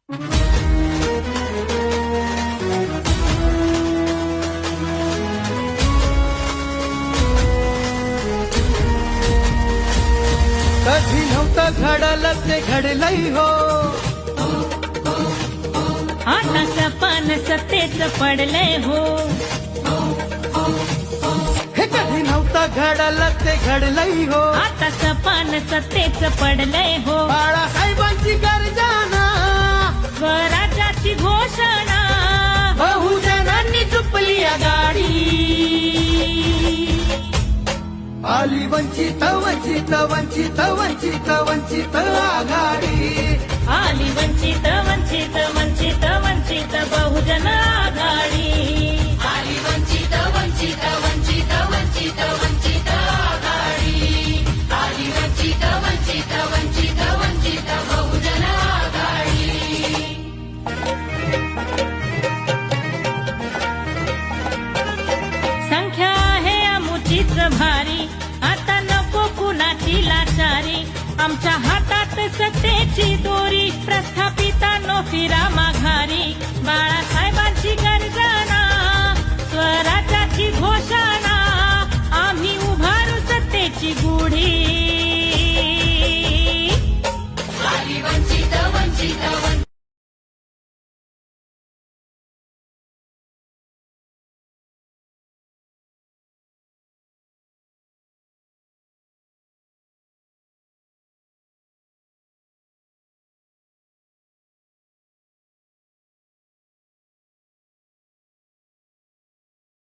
कधी नव्हतं घडलं ते घडलंय हो, आता सपन सत्तेच पडलंय हो. हे कधी नव्हतं घडलं ते घडलंय हो, आता सपन सत्तेच पडलंय हो. बाळासाहेबांची गर्जना, स्वराज्याची घोषणा, बहुजनांनी चुपली आघाडी. आली वंचित वंचित वंचित वंचित वंचित आघाडी. आली वंचित वंचित वंचित वंचित बहुजन आघाडी. आली वंचित वंचित वंचित वंचित वंचित आघाडी. आली वंचित वंचित वंचित वंचित बहुजन आघाडी. संख्या आहे अमुचीच भारी, आता नको कुणाची लाचारी. आमच्या हातात सत्तेची दोरी, प्रस्थापितांनो फिरा माघारी. बाळासाहेबांची गर्जना, स्वराज्याची घोषणा, आम्ही उभारू सत्तेची गुढी.